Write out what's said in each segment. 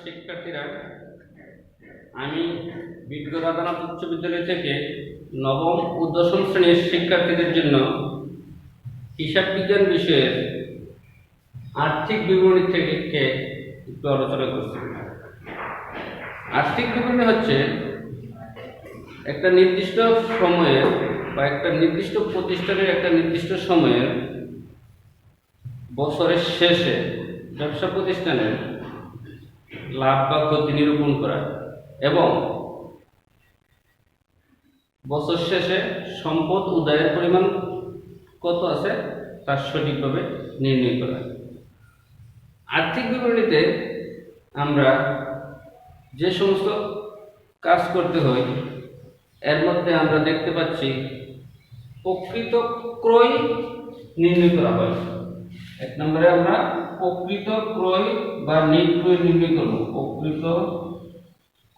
শিক্ষার্থীরা, আমি বিজ্ঞ রাধানাথ উচ্চ বিদ্যালয় থেকে নবম ও দশম শ্রেণীর শিক্ষার্থীদের জন্য হিসাব বিজ্ঞান বিষয়ের আর্থিক বিবরণী থেকে একটু আলোচনা করছি। আর্থিক বিবরণী হচ্ছে একটা নির্দিষ্ট সময়ের বা একটা নির্দিষ্ট প্রতিষ্ঠানের একটা নির্দিষ্ট সময়ের বছরের শেষে ব্যবসা প্রতিষ্ঠানের লাভ বা ক্ষতি নিরূপণ করা এবং বছর শেষে সম্পদ উদয়ের পরিমাণ কত আছে তার সঠিকভাবে নির্ণয় করা। আর্থিক বিবরণীতে আমরা যে সমস্ত কাজ করতে হয় এর মধ্যে আমরা দেখতে পাচ্ছি প্রকৃত ক্রয় নির্ণয় করা হয়। এক নম্বরে আমরা প্রকৃত ক্রয় বা নিট ক্রয় নির্ণয় করব। প্রকৃত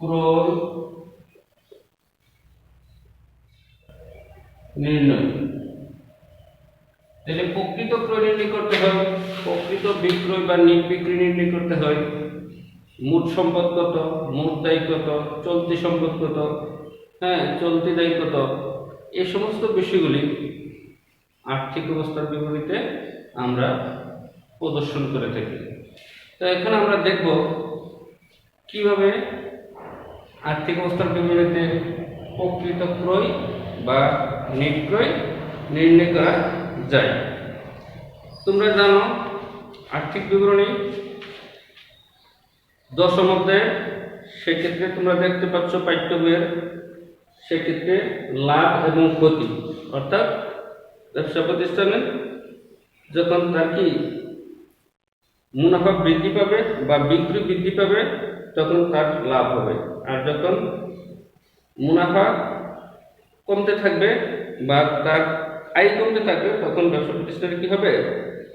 ক্রয় নির্ণয়, তাহলে প্রকৃত ক্রয় নির্ণয় করতে হয়, প্রকৃত বিক্রয় বা নিট বিক্রি নির্ণয় করতে হয়, মোট সম্পদ কত, মোট দায় কত, চলতি সম্পদ কত, চলতি দায় কত, এই সমস্ত বিষয়গুলি আর্থিক অবস্থার বিবরণীতে আমরা প্রদর্শন করে থাকি। তো এখন আমরা দেখব কিভাবে আর্থিক অবস্থার বিবরণীতে প্রকৃত ক্রয় বা নিট ক্রয় নির্ণয় করা যায়। তোমরা জানো আর্থিক বিবরণী দশম অধ্যায়ে, সেক্ষেত্রে তোমরা দেখতে পাচ্ছ পাঠ্য বইয়ের, সেক্ষেত্রে লাভ এবং ক্ষতি, অর্থাৎ ব্যবসা প্রতিষ্ঠানে যখন তার কি মুনাফা বৃদ্ধি পাবে বা বিক্রি বৃদ্ধি পাবে তখন তার লাভ হবে, আর যখন মুনাফা কমতে থাকবে বা তার আয় কমতে থাকবে তখন ব্যবসা প্রতিষ্ঠানে কি হবে,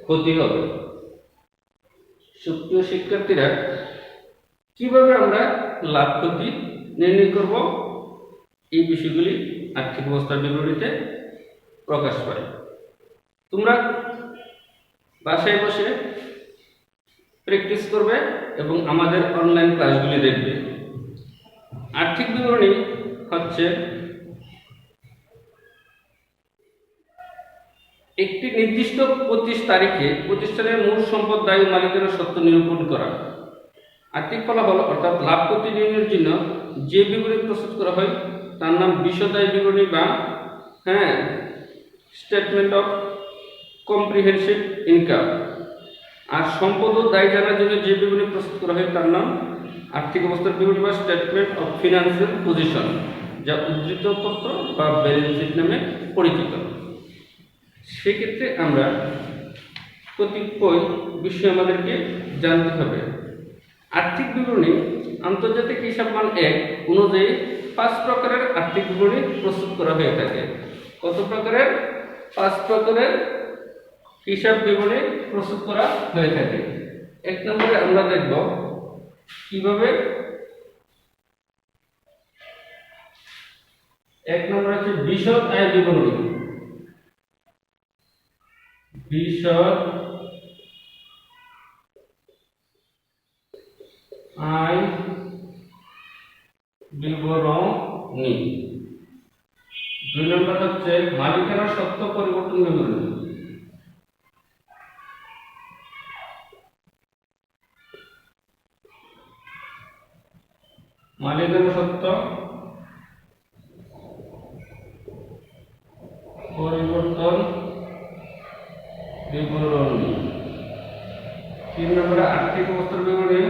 ক্ষতি হবে। সুপ্রিয় শিক্ষার্থীরা, কিভাবে আমরা লাভ ক্ষতি নির্ণয় করব, এই বিষয়গুলি আর্থিক অবস্থার বিবরণীতে প্রকাশ পায়। তোমরা বাসায় বসে প্র্যাকটিস করবে এবং আমাদের অনলাইন ক্লাসগুলি দেখবে। আর্থিক বিবরণী হচ্ছে একটি নির্দিষ্ট 25 তারিখে প্রতিষ্ঠানের মূল সম্পদ, দায় ও মালিকানা সত্ত্ব নিরূপণ করা। আর্থিক ফলাফল অর্থাৎ লাভ ক্ষতি নির্ণয়ের জন্য যে বিবরণী প্রস্তুত করা হয় তার নাম বিশদায় বিবরণী বা স্টেটমেন্ট অফ কম্প্রিহেনসিভ ইনকাম। আর সম্পদ ও দায় জানার জন্য যে বিবরণী প্রস্তুত করা হয় তার নাম আর্থিক অবস্থার বিবরণী বা স্টেটমেন্ট অফ ফিনান্সিয়াল পজিশন, যা উদ্ধৃত পত্র বা ব্যালেন্স শিট নামে পরিচিত। সেক্ষেত্রে আমরা কতিপয় বিষয় আমাদেরকে জানতে হবে। আর্থিক বিবরণী আন্তর্জাতিক হিসাব মান 1 অনুযায়ী 5 প্রকারের আর্থিক বিবরণী প্রস্তুত করা হয়ে থাকে। কত প্রকারের? 5 প্রকারের হিসাব বিবরণী প্রস্তুত করা হয়ে থাকে। এক নম্বরে আমরা দেখব কিভাবে। এক নম্বর হচ্ছে বিশদ আয় বিবরণী। বিশদ আয় বিবরণী। 2 নম্বর হচ্ছে মালিকানা সত্ত্ব পরিবর্তন বিবরণী। মালিকানা সত্ত্ব পরিবর্তন বিবরণী। 3 নম্বরে আর্থিক অবস্থার বিবরণী।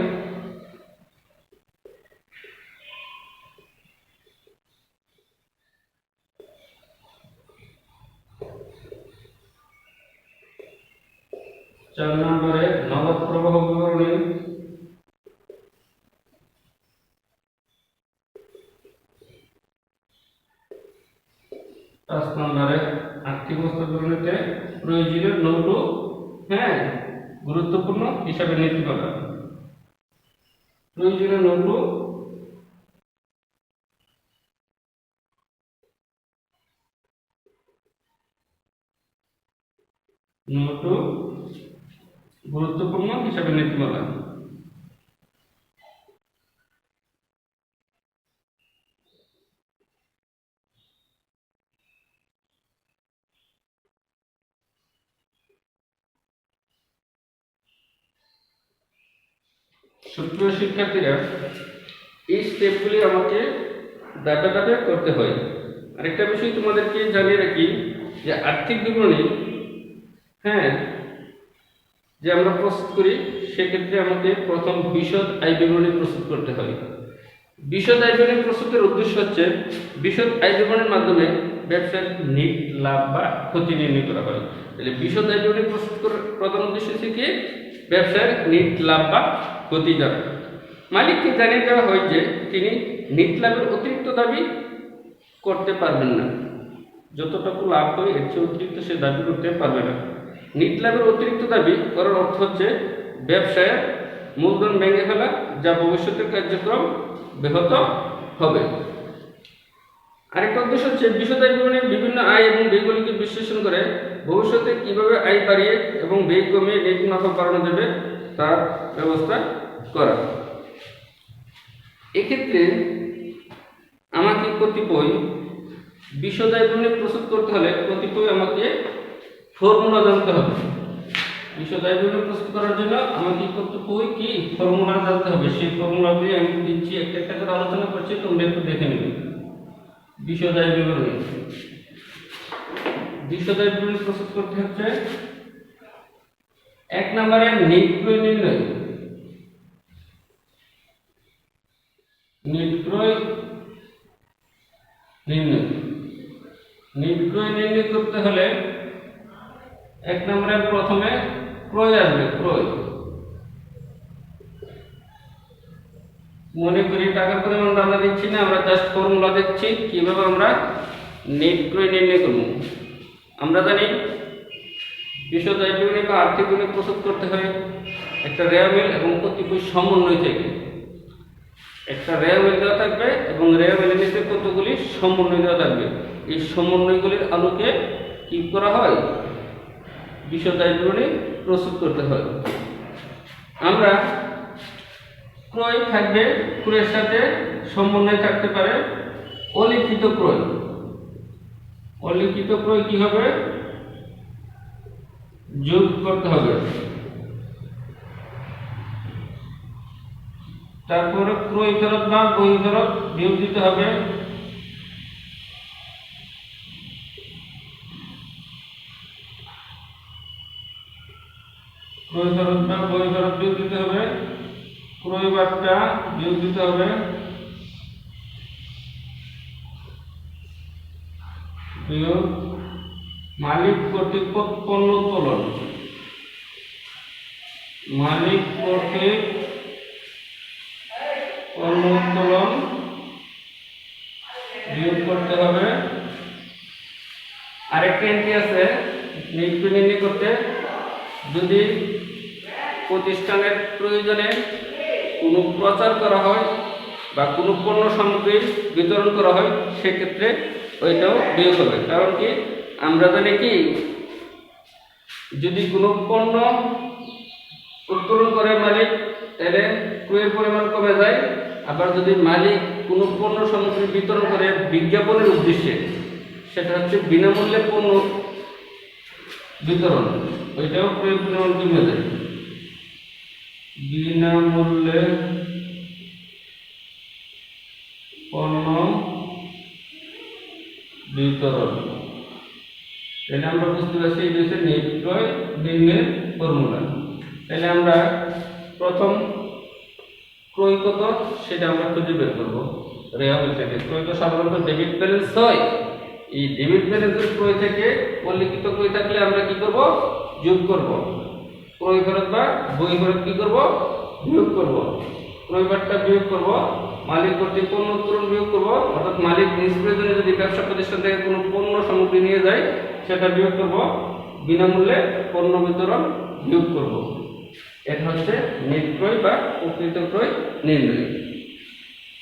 4 নম্বরে নগদ প্রবাহ বিবরণী। 5 নম্বরে আর্থিক অবস্থার বিবরণীতে প্রয়োজনীয় নোট ও গুরুত্বপূর্ণ হিসাবে নীতিমালা। প্রয়োজনীয় নোট ও গুরুত্বপূর্ণ হিসাবে নীতিমালা। সুপ্রিয় শিক্ষার্থীরা, এই স্টেপগুলি আমাকে ধাপে ধাপে করতে হয়। আরেকটা বিষয় তোমাদেরকে জানিয়ে রাখি যে আর্থিক বিবরণী যে আমরা প্রস্তুত করি, সেক্ষেত্রে আমাকে প্রথম বিশদ আয় বিবরণী প্রস্তুত করতে হয়। বিশদ আয় বিবরণী প্রস্তুতের উদ্দেশ্য হচ্ছে বিশদ আয় বিবরণীর মাধ্যমে ব্যবসার নিট, লাভ বা ক্ষতি নির্ণয় করা হয়। তাহলে বিশদ আয় বিবরণী প্রস্তুত করার প্রধান উদ্দেশ্য হচ্ছে কি ব্যবসার নিট, লাভ বা ক্ষতি জানা। মালিককে জানিয়ে দেওয়া হয় যে তিনি নিট লাভের অতিরিক্ত দাবি করতে পারবেন না। যতটুকু লাভ হয় এর চেয়ে অতিরিক্ত সে দাবি করতে পারবে না। নিট লাভের অতিরিক্ত দাবি করার অর্থ হচ্ছে ব্যবসায় মূলধন ভেঙে ফেলা, যা ভবিষ্যতের কার্যক্রম ব্যাহত হবে। আরেকটা উদ্দেশ্য হচ্ছে বিশদ আয় বিবরণীর বিভিন্ন আয় এবং ব্যয়গুলিকে বিশ্লেষণ করে ভবিষ্যতে কিভাবে আয় বাড়িয়ে এবং ব্যয় কমিয়ে নেট মুনাফা বাড়ানো যাবে তার ব্যবস্থা করা। এক্ষেত্রে আমাকে কতিপয় বিশদ আয় বিবরণী প্রস্তুত করতে হলে কতিপয় আমাকে ফর্মুলা জানতে হবে। বিশদ আয় বিবরণী প্রস্তুত করার জন্য আমাকে কতিপয় কি ফর্মুলা জানতে হবে। সেই ফর্মুলাগুলি আমি দিচ্ছি, একটা একটা করে আলোচনা করছি, তোমরা একটু দেখে নেবে। বিশদ আয় বিবরণী প্রস্তুত করতে হচ্ছে 1 নম্বরে নিট ক্রয় নির্ণয়। নিট ক্রয় নির্ণয় করতে হলে 1 নম্বরে প্রথমে ক্রয় আসবে। ক্রয় মনে করি টাকার পরিমাণ আমরা দিচ্ছি না, আমরা জাস্ট ফর্মুলা দেখছি কিভাবে আমরা নিট ক্রয় নির্ণয় করব। আমরা জানি বিশদ আয় বিবরণী বা আর্থিক বিবরণী প্রস্তুত করতে হয় একটা রেওয়ামিল এবং কতিপয় সমন্বয় থেকে। একটা রেওয়ামিল দেওয়া থাকবে এবং রেওয়ামিলের নিচে কতগুলি সমন্বয় দেওয়া থাকবে। এই সমন্বয়গুলির আলোকে কি করা হয়, বিশদ আয় বিবরণী প্রস্তুত করতে হয়। আমরা ক্রয় থাকবে, ক্রয়ের সাথে সমন্বয় থাকতে পারে অলিখিত ক্রয়। অলিখিত ক্রয় কি হবে, যোগ করতে হবে। তারপরে ক্রয় ফেরত বা বই ফেরত বিয়োগ দিতে হবে। ক্রয় ফেরত বা বই ফেরত বিয়োগ দিতে হবে। ক্রয় বার্তা বিয়োগ দিতে হবে। বিয়োগ মালিক কর্তৃক পণ্য উত্তোলন। মালিক কর্তৃক পণ্য উত্তোলন বিয়োগ করতে হবে। আরেকটা এন্ট্রি আছে নিট ক্রয় নির্ণয় করতে, যদি প্রতিষ্ঠানের প্রয়োজনে কোনো প্রচার করা হয় বা কোনো পণ্য সামগ্রী বিতরণ করা হয়, সেক্ষেত্রে ওইটাও বিয়োগ হবে। কারণ কি আমরা জানি কি যদি কোনো পণ্য উত্তোলন করে মালিক, তাহলে ক্রয়ের পরিমাণ কমে যায়। আবার যদি মালিক কোনো পণ্য সামগ্রী বিতরণ করে বিজ্ঞাপনের উদ্দেশ্যে, সেটা হচ্ছে বিনামূল্যে পণ্য বিতরণ, ওইটাও ক্রয়ের পরিমাণ কমে যায়। বিনামূল্যে পণ্য বিতরণ, তাহলে আমরা বুঝতে পারছি এই হচ্ছে নিট ক্রয় নির্ণয়ের ফর্মুলা। তাহলে আমরা প্রথম ক্রয় কত সেটা আমরা খুঁজে বের করবো রেওয়ামিল থেকে। ক্রয় তো সাধারণত ডেবিট ব্যালেন্স হয়। এই ডেবিট ব্যালেন্সের ক্রয় থেকে অলিখিত ক্রয় থাকলে আমরা কি করব, যোগ করব। ক্রয় ফেরত বা বই ফেরত কি করব, বিয়োগ করব। ক্রয় বার্তা বিয়োগ করব। মালিক কর্তৃক পণ্য উত্তোলন বিয়োগ করব, অর্থাৎ মালিক নিজ প্রয়োজনে যদি ব্যবসা প্রতিষ্ঠান থেকে কোনো পণ্য সামগ্রী নিয়ে যায় সেটা বিয়োগ করব। বিনামূল্যে পণ্য বিতরণ বিয়োগ করব। এটা হচ্ছে নিট ক্রয় বা প্রকৃত ক্রয় নির্ণয়।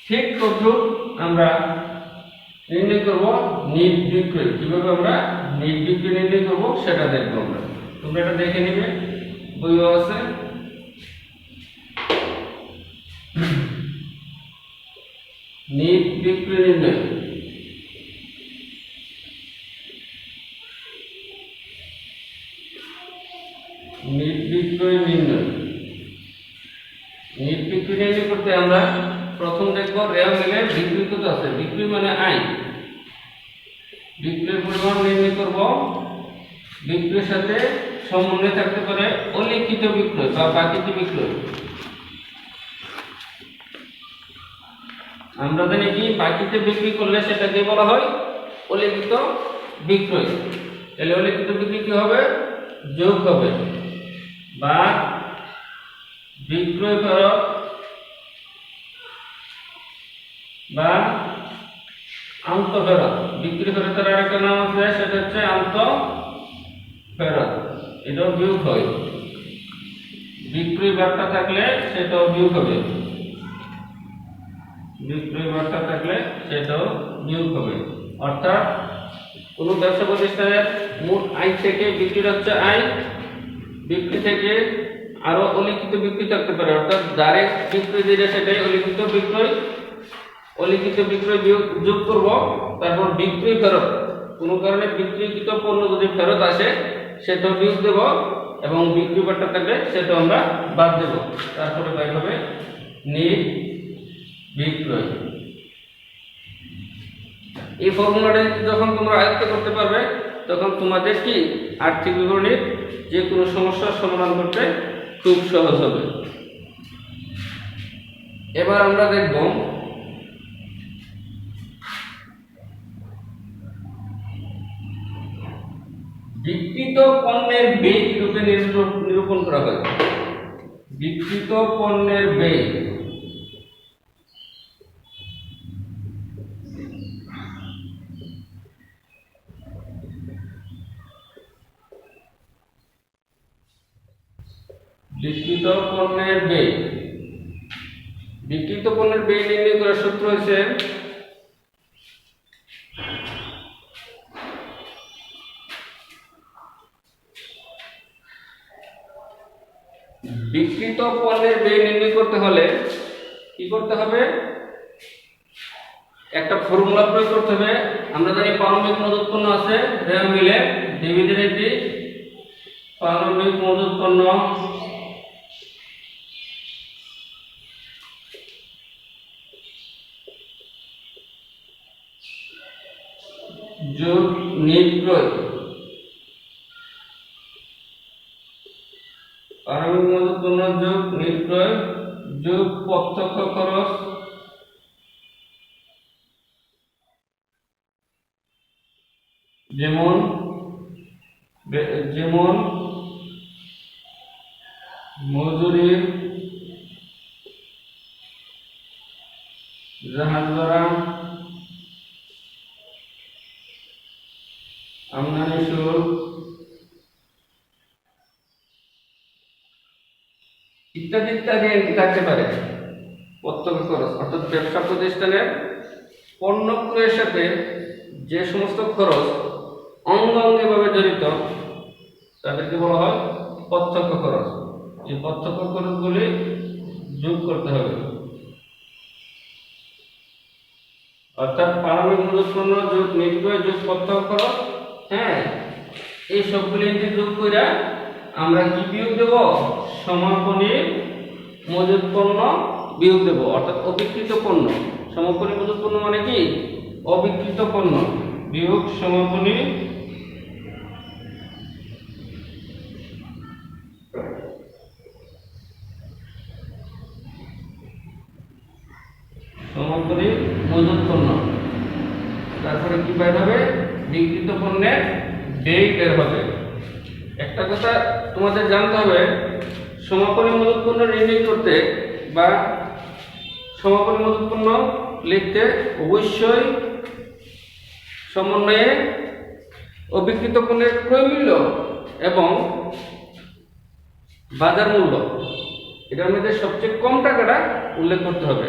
ঠিক তদ্রূপ আমরা নির্ণয় করব নিট বিক্রয়। কিভাবে আমরা নিট বিক্রয় নির্ণয় করব সেটা দেখবো আমরা। তোমরা এটা দেখে নিবে, বইও আছে। নিট বিক্রয় নির্ণয়। নিট বিক্রয় নির্ণয়। নিট বিক্রি নির্ণয় করতে আমরা প্রথম দেখব রেও মিলে বিক্রি কত আছে। বিক্রি মানে আয়, বিক্রির পরিমাণ নির্ণয় করব। বিক্রির সাথে সমন্বয় থাকতে পারে অলিখিত বিক্রয় বা বাকিতে বিক্রয়। আমরা জানি কি বাকিতে বিক্রি করলে সেটাকে বলা হয় অলিখিত বিক্রয়। তাহলে অলিখিত বিক্রি কি হবে? যোগ হবে বা বিক্রয় ফেরত বা আন্ত ফেরত। বিক্রি ফেরতের আরেকটা নাম আছে, সেটা হচ্ছে আন্ত ফেরত। এটাও বিয়োগ হয়। বিক্রয় বার্তা থাকলে সেটাও বিয়োগ হবে, বিক্রয় বার্তা থাকলে সেটাও বিয়োগ হবে। অর্থাৎ কোনো ব্যবসা প্রতিষ্ঠানের মোট আয় থেকে বিক্রির হচ্ছে আয়, বিক্রি থেকে আরো অলিখিত বিক্রি থাকতে পারে। অর্থাৎ ডাইরেক্ট বিক্রি যেটা সেটাই অলিখিত বিক্রয়। অলিখিত বিক্রয় যোগ করব, তারপর বিক্রয় ফেরত। কোনো কারণে বিক্রিকৃত পণ্য যদি ফেরত আসে সেটাও বিয়োগ দেব, এবং বিক্রি বার্তা থাকলে সেটাও আমরা বাদ দেব। তারপরে বাইর হবে নিট বিক্রয়। এই ফর্মুলাটা যখন তোমরা আয়ত্ত করতে পারবে তখন তোমাদের কি আর্থিক বিবরণীর যে কোনো সমস্যার সমাধান করতে খুব সহজ হবে। এবার আমরা দেখব বিক্রিত পণ্যের ব্যয় রূপে নিরূপণ করা হয়। বিক্রিত পণ্যের ব্যয় বিক্রিত পণ্যের ব্যয়। বিক্রিত পণ্যের ব্যয় নির্ণয় করার সূত্র হচ্ছে বিক্রিত পণ্যের ব্যয় নির্ণয় করতে হলে কি করতে হবে? একটা ফর্মুলা প্রয়োগ করতে হবে। আমরা জানি প্রারম্ভিক মজুত পণ্য আছে রেও মিলে ডিভিডেন্ডটি প্রারম্ভিক মজুত পণ্য যোগ নিট ক্রয়। প্রারম্ভিক মজুত পণ্য যোগ নিট ক্রয় যোগ প্রত্যক্ষ খরচ যেমন মজুরি, জাহাজ ভাড়া, আমদানি শুল্ক ইত্যাদি ইত্যাদি থাকতে পারে। প্রত্যক্ষ খরচ অর্থাৎ ব্যবসা প্রতিষ্ঠানের পণ্য ক্রয়ের সাথে যে সমস্ত খরচ অঙ্গাঙ্গিভাবে জড়িত তাদেরকে বলা হয় প্রত্যক্ষ খরচ। এই প্রত্যক্ষ খরচগুলি যোগ করতে হবে। অর্থাৎ প্রারম্ভিক মজুত পণ্য যোগ নিট ক্রয় যোগ প্রত্যক্ষ খরচ, হ্যাঁ, এই সবগুলি যোগ করে আমরা কি বিয়োগ দেব? সমাপনী মজুত পণ্য বিয়োগ দেব। অর্থাৎ অবিক্রিত পণ্য। সমাপনী মজুত পণ্য মানে কি? অবিক্রিত পণ্য বিয়োগ সমাপনী সমাপনী মজুত পণ্য। তারপরে কি বের হবে? বিক্রিত পণ্যের ব্যয় বের হবে। একটা কথা তোমাদের জানতে হবে, সমাপনী মজুত পণ্য নির্ণয় করতে বা সমাপনী মজুত পণ্য লিখতে অবশ্যই সমন্বয়ে অবিক্রিত পণ্যের ক্রয় মূল্য এবং বাজার মূল্য এটার মধ্যে সবচেয়ে কম টাকাটা উল্লেখ করতে হবে।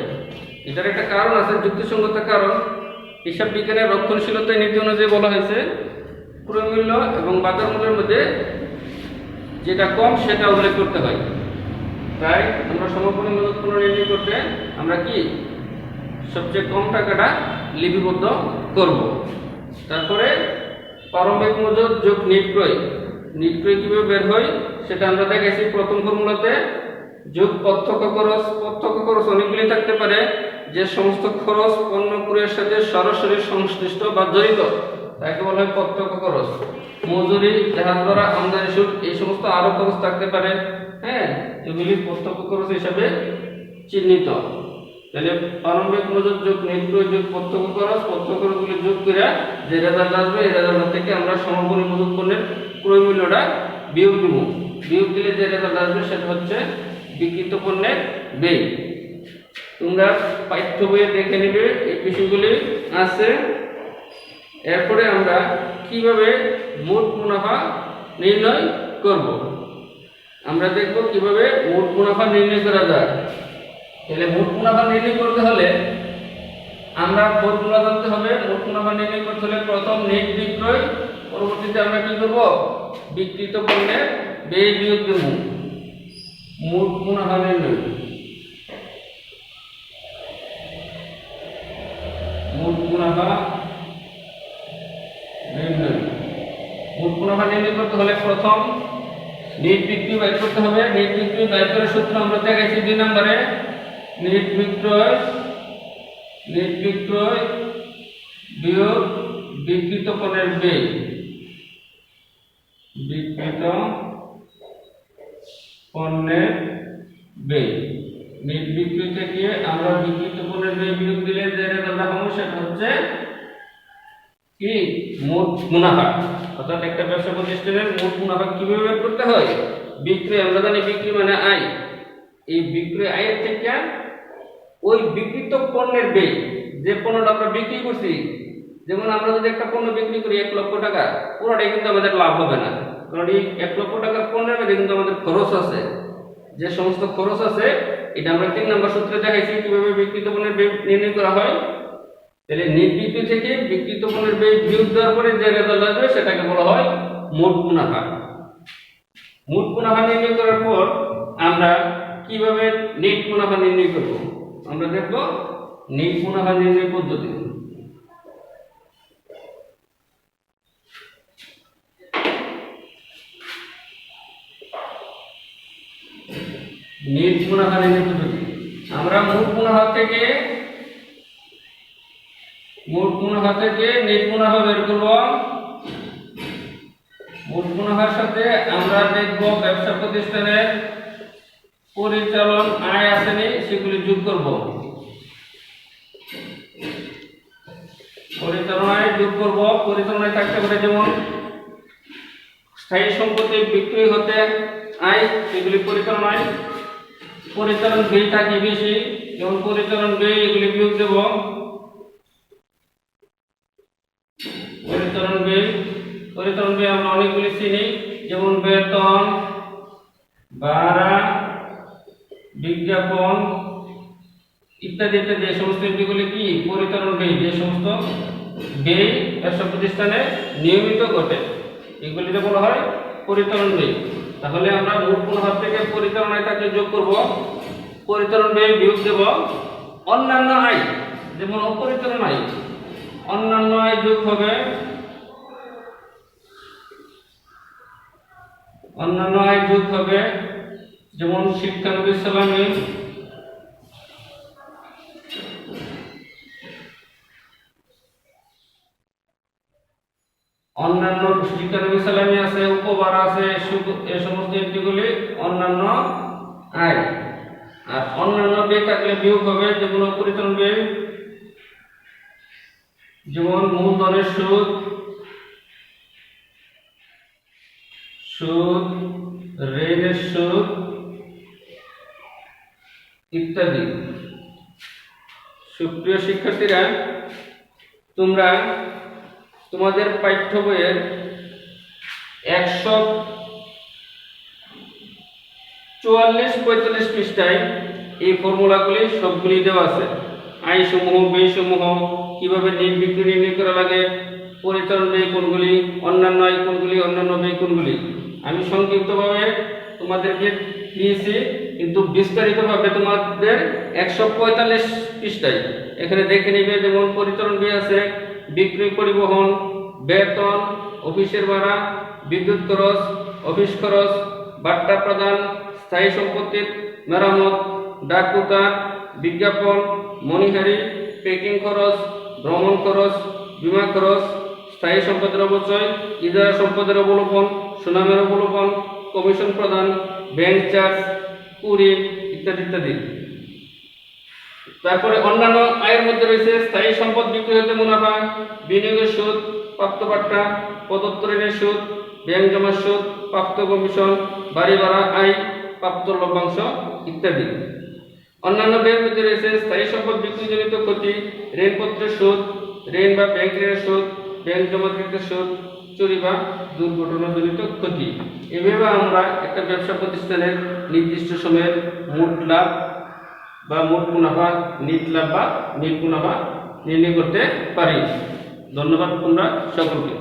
এটার একটা কারণ আছে, যুক্তিসঙ্গত কারণ। হিসাব বিজ্ঞানের রক্ষণশীলতা নীতি অনুযায়ী বলা হয়েছে ক্রয় মূল্য এবং বাজার মূল্যের মধ্যে যেটা কম সেটা উল্লেখ করতে হয়। তাই আমরা সমাপনী মজুত পণ্য নির্ণয় করতে আমরা কি সবচেয়ে কম টাকাটা লিপিবদ্ধ করব। তারপরে প্রারম্ভিক মজুত যোগ নিট ক্রয়। নিট ক্রয় কিভাবে বের হয় সেটা আমরা দেখেছি প্রথম ফর্মুলাতে। যোগ প্রত্যক্ষ খরচ। প্রত্যক্ষ খরচ অনেকগুলি থাকতে পারে, যে সমস্ত খরচ পণ্য ক্রয়ের সাথে সরাসরি সংশ্লিষ্ট বা জড়িত তাকে বলা হয় প্রত্যক্ষ খরচ। মজুরি, জাহাজ ভাড়া, আমদানি শুল্ক, এই সমস্ত আরো খরচ থাকতে পারে। হ্যাঁ, এগুলি প্রত্যক্ষ খরচ হিসাবে চিহ্নিত। তাহলে প্রারম্ভিক মজুর যোগ নির্ক্রয় যোগ প্রত্যক্ষ খরচ, প্রত্যক্ষ খরচগুলি যোগ করে যে রেজাল্ট আসবে এই রেজাল্ট থেকে আমরা সমাপনী মজুত পণ্যের ক্রয় মূল্যটা বিয়োগ দিব। বিয়োগ দিলে যে রেজাল্ট আসবে সেটা হচ্ছে বিক্রিত পণ্যের ব্যয়। তোমরা পাঠ্য বইয়ে দেখে নেবে এই বিষয়গুলি আছে। এরপরে আমরা কিভাবে মোট মুনাফা নির্ণয় করব, আমরা দেখব কিভাবে মোট মুনাফা নির্ণয় করা যায়। তাহলে মোট মুনাফা নির্ণয় করতে হলে আমরা ফর্মুলা জানতে হবে। মোট মুনাফা নির্ণয় করতে হলে প্রথম নেট বিক্রয়, পরবর্তীতে আমরা কি করব, বিক্রিত পণ্যের ব্যয় বিয়োগ দেব। মোট মুনাফা নির্ণয়, মোট মুনাফা নির্ণয়। মোট মুনাফা নির্ণয় করতে হলে প্রথম নেট বিক্রি বের করতে হবে। নেট বিক্রি বের করার সূত্র আমরা দেখাইছি 2 নম্বরে। নেট বিক্রয় বিয়োগ বিক্রিত পণ্যের ব্যয়। বিক্রিত পণ্যের ব্যয়। নেট বিক্রি থেকে আমরা বিক্রিত পণ্যের ব্যয় বিয়োগ দিলে যে রেজাল্ট পাবো সেটা হচ্ছে কি, মোট মুনাফা। অর্থাৎ একটা ব্যবসা প্রতিষ্ঠানের মোট মুনাফা কিভাবে বের করতে হয়, বিক্রি, আমরা জানি বিক্রি মানে আয়। এই বিক্রি আয়ের থেকে ওই বিক্রিত পণ্যের ব্যয়, যে পণ্যটা আমরা বিক্রি করছি, যেমন আমরা যদি একটা পণ্য বিক্রি করি 1 লক্ষ টাকা, পুরোটাই কিন্তু আমাদের লাভ হবে না, কারণ এই 1 লক্ষ টাকার পণ্যের মধ্যে কিন্তু আমাদের খরচ আছে। যে সমস্ত খরচ আছে এটা আমরা 3 নম্বর সূত্রে দেখাইছি কিভাবে বিক্রিত পণ্যের ব্যয় নির্ণয় করা হয়। তাহলে নেট বিক্রি থেকে বিক্রিত পণ্যের ব্যয় বিয়োগ দেওয়ার পরে যে রেজাল্ট আসবে সেটাকে বলা হয় মোট মুনাফা। মোট মুনাফা নির্ণয় করার পর আমরা কিভাবে নেট মুনাফা নির্ণয় করব, আমরা দেখব নেট মুনাফা নির্ণয় পদ্ধতি। নেট মুনাফা নির্ণয় পদ্ধতি, আমরা মোট মুনাফা থেকে নেট মুনাফা বের করব। মোট মুনাফার সাথে আমরা দেখব ব্যবসা প্রতিষ্ঠানের পরিচালন আয় আসেনি সেগুলি যোগ করব। পরিচালন আয় যোগ করব। পরিচালনায় থাকতে পারে যেমন স্থায়ী সম্পত্তি বিক্রি হতে আয়, সেগুলি পরিচালন আয়। পরিচালন ব্যয় থাকে বেশি, যেমন পরিচালন ব্যয়, এগুলি বিয়োগ দেব। পরিচালন ব্যয় আমরা অনেকগুলি চিনি, যেমন বেতন, ভাড়া, বিজ্ঞাপন ইত্যাদি ইত্যাদি। এই সমস্ত এগুলি কি পরিচালন ব্যয়, যে সমস্ত ব্যয় ব্যবসা প্রতিষ্ঠানে নিয়মিত ঘটে এগুলিকে বলা হয় পরিচালন ব্যয়। তাহলে আমরা মোট মুনাফা থেকে পরিচালনায় থাকলে যোগ করব, পরিচালন ব্যয় বিয়োগ দেব অন্যান্য আয়, যেমন অপরিচালন আয়। অন্যান্য আয় যোগ হবে, অন্যান্য আয় যোগ হবে যেমন শিক্ষানবিশ সালামি, অন্যান্য শিক্ষানবিশ সালামি আছে, উপবার আছে, এই সমস্ত এন্ট্রিগুলি অন্যান্য আয়। আর অন্যান্য ব্যয় থাকলে বিয়োগ হবে, যেমন অপরিচালন ব্যয়, যেমন মূলধনের সুদ, ঋণের সুদ ইত্যাদি। সুপ্রিয় শিক্ষার্থীরা, তোমরা তোমাদের পাঠ্য বইয়ের 144-45 পৃষ্ঠায় এই ফর্মুলাগুলি সবগুলি দেওয়া আছে। আয় সমূহ, ব্যয় সমূহ, কিভাবে নেট বিক্রি নির্ণয় করা লাগে, পরিচালন ব্যয় কোনগুলি, অন্যান্য আয় কোনগুলি, অন্যান্য ব্যয় কোনগুলি। আমি সংক্ষিপ্তভাবে তোমাদেরকে দিয়েছি, কিন্তু বিস্তারিতভাবে তোমাদের 145 পৃষ্ঠায় এখানে দেখে নিবে। যেমন পরিচালন ব্যয় আছে, বিক্রি, পরিবহন, বেতন, অফিসের ভাড়া, বিদ্যুৎ খরচ, অফিস খরচ, বাট্টা প্রদান, স্থায়ী সম্পত্তির মেরামত, ডাক উতার, বিজ্ঞাপন, মনিহারি, প্যাকিং খরচ, ভ্রমণ খরচ, বীমা খরচ, স্থায়ী সম্পদের অবচয়, ইজারা সম্পদের অবলোপন, সুনামের অবলোপন, কমিশন প্রদান, ব্যাংক চার্জ, কুড়ি ইত্যাদি ইত্যাদি। তারপরে অন্যান্য আয়ের মধ্যে রয়েছে স্থায়ী সম্পদ বিক্রি হতে মুনাফা, বিনিয়োগের সুদ, প্রাপ্ত পাট্টা, প্রদত্ত ঋণের সুদ, ব্যাংক জমার সুদ, প্রাপ্ত কমিশন, বাড়ি ভাড়া আয়, প্রাপ্ত লভ্যাংশ ইত্যাদি। অন্যান্য ব্যয়ের মধ্যে রয়েছে স্থায়ী সম্পদ বিক্রিজনিত ক্ষতি, ঋণপত্রের সুদ, ঋণ বা ব্যাংক ঋণের সুদ, ব্যাংক জমাকৃতের সুদ, চুরি বা দুর্ঘটনাজনিত ক্ষতি। এভাবে আমরা একটা ব্যবসা প্রতিষ্ঠানের নির্দিষ্ট সময়ের মোট লাভ বা মোট মুনাফা, নিট লাভ বা নিট মুনাফা নির্ণয় করতে পারি। ধন্যবাদ তোমরা সকলকে।